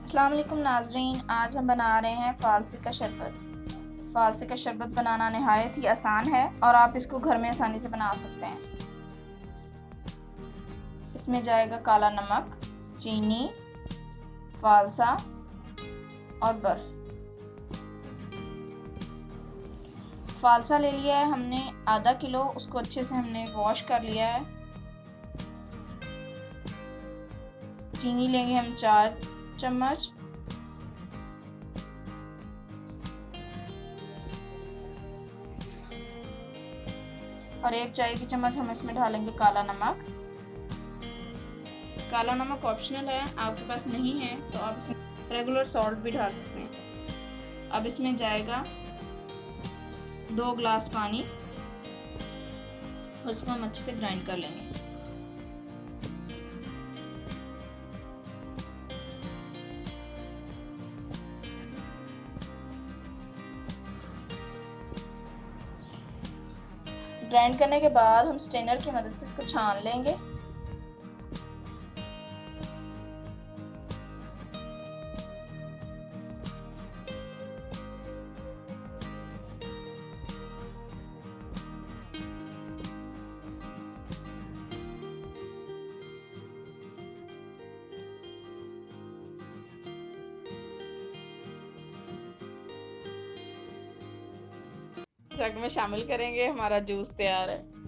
अस्सलाम वालेकुम नाज़रीन, आज हम बना रहे हैं फ़ालसी का शरबत। फ़ालसी का शरबत बनाना नहायत ही आसान है और आप इसको घर में आसानी से बना सकते हैं। इसमें जाएगा काला नमक, चीनी, फ़ालसा और बर्फ़। फ़ालसा ले लिया है हमने आधा किलो, उसको अच्छे से हमने वॉश कर लिया है। चीनी लेंगे हम 4 चम्मच। और 1 चाय की चम्मच हम इसमें डालेंगे काला नमक। काला नमक ऑप्शनल है, आपके पास नहीं है तो आप इसमें रेगुलर सॉल्ट भी डाल सकते हैं। अब इसमें जाएगा 2 ग्लास पानी, उसको हम अच्छे से ग्राइंड कर लेंगे। ग्राइंड करने के बाद हम स्ट्रेनर की मदद से इसको छान लेंगे। जग में शामिल करेंगे, हमारा जूस तैयार है।